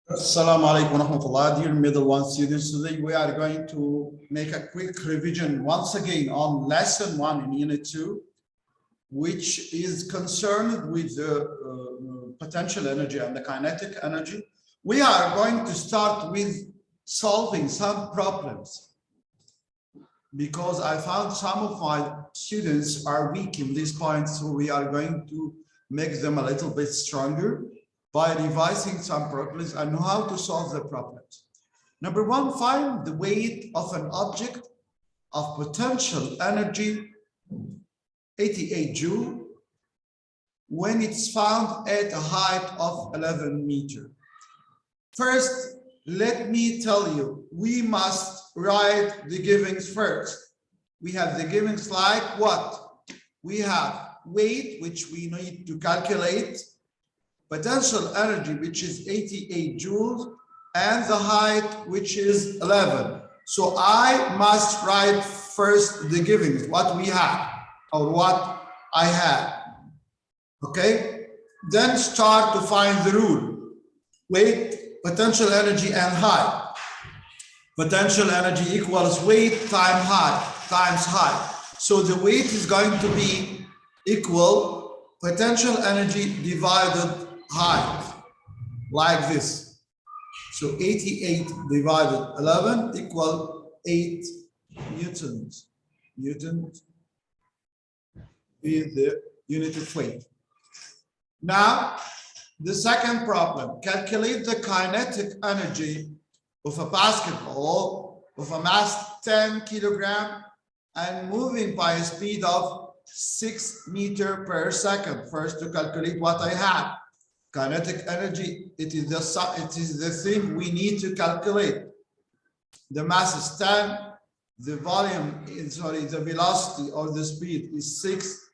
Assalamu alaikum wa rahmatullah, dear middle one students. Today we are going to make a quick revision once again on lesson 1 in unit 2, which is concerned with the potential energy and the kinetic energy. We are going to start with solving some problems because I found some of my students are weak in these points, so we are going to make them a little bit stronger by revising some problems and know how to solve the problems. Number one, find the weight of an object of potential energy 88 joule when it's found at a height of 11 meters. First, let me tell you, we must write the givens first. We have the givens like what? We have weight, which we need to calculate, potential energy, which is 88 joules, and the height, which is 11. So I must write first the givens, what we have, or what I have. Okay? Then start to find the rule. Weight, potential energy, and height. Potential energy equals weight times height. So the weight is going to be equal potential energy divided height, like this. So 88 divided 11 equal 8 newtons. Newtons is the unit of weight. Now, the second problem, calculate the kinetic energy of a basketball of a mass 10 kilogram and moving by a speed of 6 meters per second. First, to calculate what I have. Kinetic energy, it is the thing we need to calculate. The mass is 10, the volume is, the velocity or the speed is 6.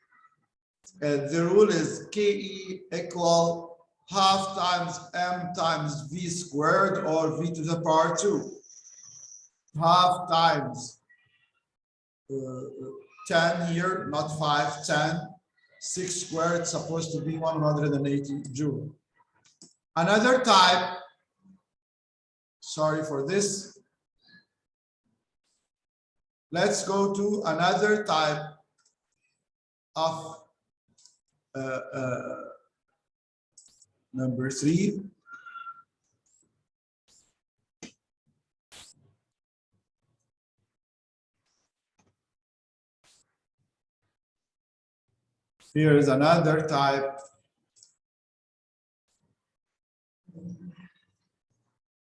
The rule is KE equal half times m times v squared or v to the power 2. Half times 10 here, not 5, 10. 6 squared, supposed to be 180 joule. Another type, sorry for this. Let's go to another type of number 3. Here is another type.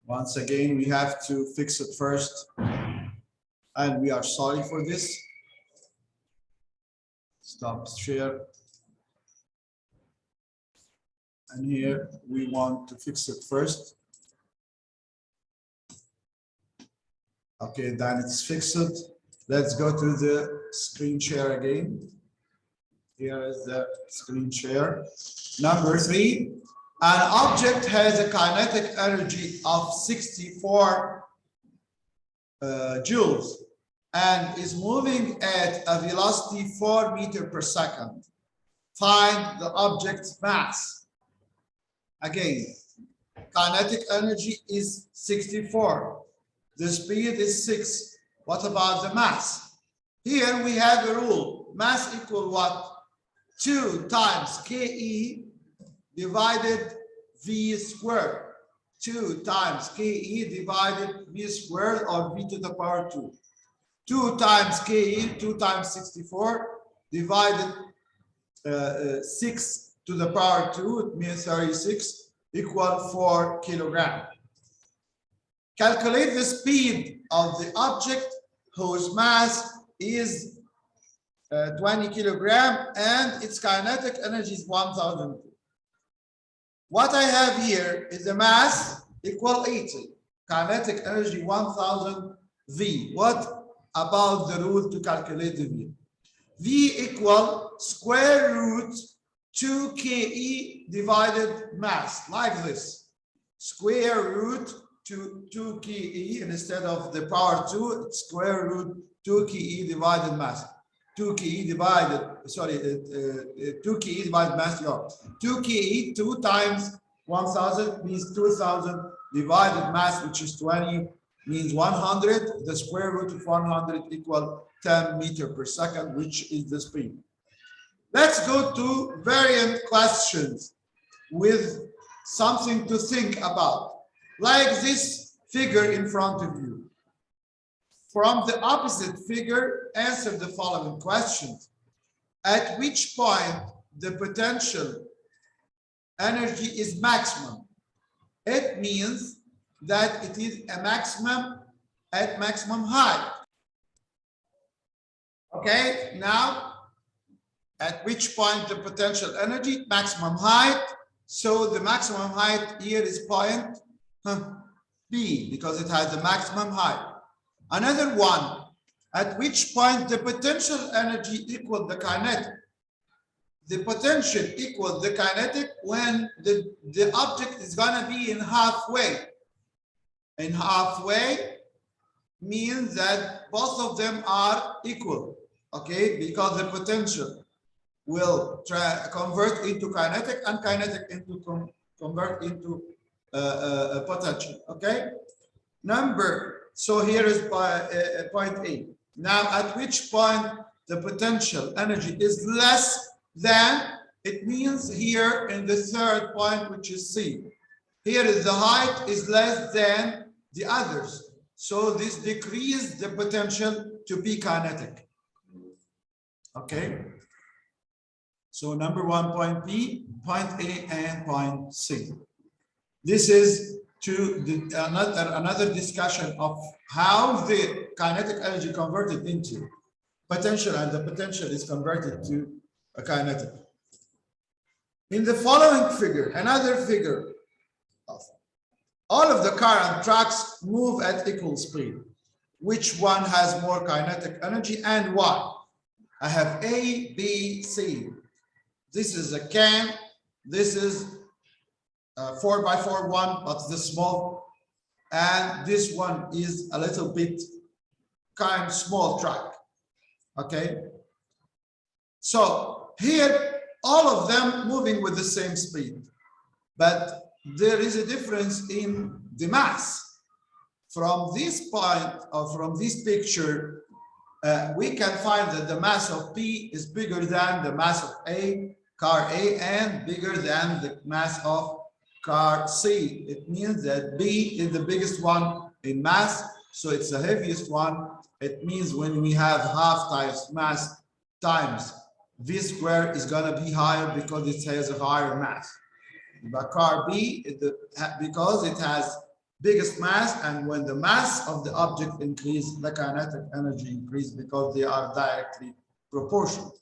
Once again, we have to fix it first. And we are sorry for this. Stop share. And here we want to fix it first. Okay, then it's fixed. Let's go to the screen share again. Here is the screen share. Number 3, an object has a kinetic energy of 64 joules and is moving at a velocity 4 meters per second. Find the object's mass. Again, kinetic energy is 64. The speed is 6. What about the mass? Here we have a rule. Mass equal what? 2 times KE divided V squared. 2 times KE divided V squared or V to the power 2. 2 times KE, 2 times 64 divided 6 to the power 2, it means 36, equal 4 kilogram. Calculate the speed of the object whose mass is 20 kilogram and its kinetic energy is 1000. What I have here is the mass equal 80, kinetic energy 1000 V. What about the rule to calculate the V? V equal square root 2 KE divided mass, like this. Square root 2 KE instead of the power 2, square root 2 KE divided mass. 2 KE divided, 2 KE divided mass, 2 KE, 2 times 1000 means 2000 divided mass, which is 20, means 100. The square root of 100 equal 10 meters per second, which is the speed. Let's go to variant questions with something to think about, like this figure in front of you. From the opposite figure, answer the following questions. At which point the potential energy is maximum? It means that it is a maximum at maximum height. Okay, now at which point the potential energy, maximum height. So the maximum height here is point B, because it has the maximum height. Another one, at which point the potential energy equals the kinetic. The potential equals the kinetic when the object is going to be in halfway. And halfway means that both of them are equal, okay? Because the potential will convert into kinetic and kinetic into convert into potential, okay? So here is point A. Now, at which point the potential energy is less than, it means here in the third point, which is C. Here is the height is less than the others. So this decreases the potential to be kinetic. Okay. So number one, point B, point A, and point C. This is another discussion of how the kinetic energy converted into potential, and the potential is converted to a kinetic. In the following figure, another figure, all of the car and trucks move at equal speed. Which one has more kinetic energy and why? I have A, B, C. This is a can. This is a 4x4 one, but the small. And this one is a little bit kind of small truck. Okay. So here, all of them moving with the same speed, but there is a difference in the mass. From this point, or from this picture, we can find that the mass of P is bigger than the mass of car A, and bigger than the mass of car C. It means that B is the biggest one in mass, so it's the heaviest one. It means when we have half times mass times V square is going to be higher because it has a higher mass. But car B, because it has biggest mass, and when the mass of the object increases, the kinetic energy increases because they are directly proportional.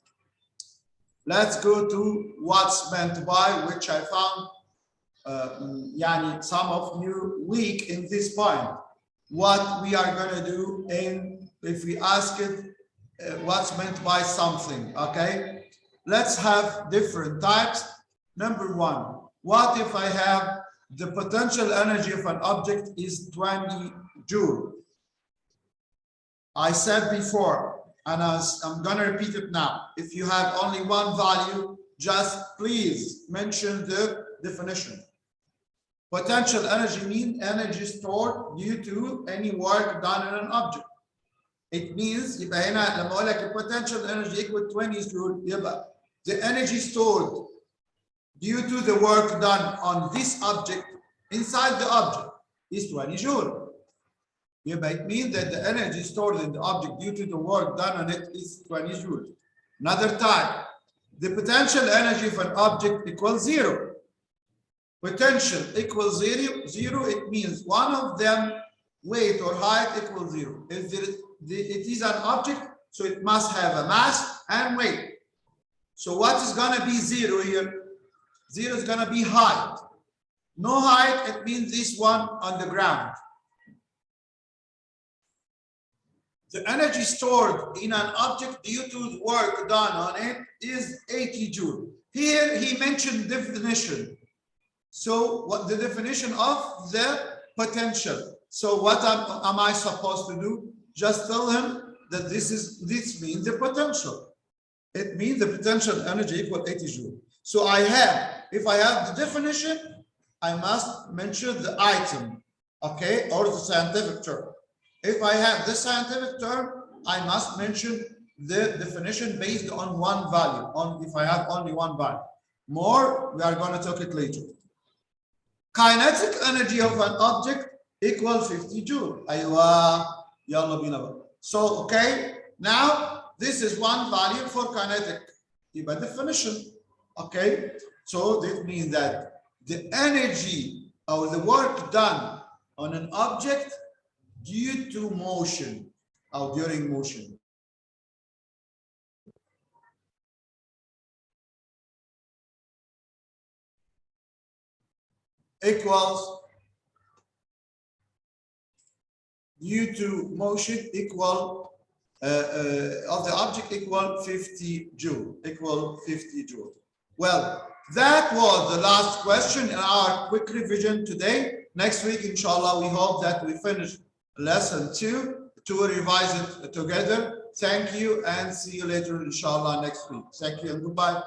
Let's go to what's meant by, which I found some of you weak in this point. What we are going to do if we ask it what's meant by something, okay? Let's have different types. Number one, what if I have the potential energy of an object is 20 joule? I said before, and I'm going to repeat it now. If you have only one value, just please mention the definition. Potential energy means energy stored due to any work done on an object. It means يبقى هنا لما اقول لك potential energy equal 20 joule, يبقى the energy stored due to the work done on this object inside the object is 20 joule. يبقى it means that the energy stored in the object due to the work done on it is 20 joule. Another time, the potential energy of an object equals 0. Potential equals 0, it means one of them weight or height equals 0. If it is an object, so it must have a mass and weight. So what is going to be 0 here? 0 is going to be height. No height, it means this one on the ground. The energy stored in an object due to the work done on it is 80 joule. Here he mentioned definition. So what the definition of the potential. So what am I supposed to do? Just tell him that this means the potential. It means the potential energy equal 80 joule. So if I have the definition, I must mention the item, okay, or the scientific term. If I have the scientific term, I must mention the definition based on one value, if I have only one value. More, we are going to talk it later. Kinetic energy of an object equal 50 joule. أيوة يلا بينا بقى. So, okay, now this is one value for kinetic. يبقى definition. Okay, so this means that the energy or the work done on an object due to motion or during motion. Equals due to motion equal of the object equal 50 joule, equal 50 joule. Well, that was the last question in our quick revision today. Next week, inshallah, we hope that we finish lesson 2 to revise it together. Thank you and see you later, inshallah, next week. Thank you and goodbye.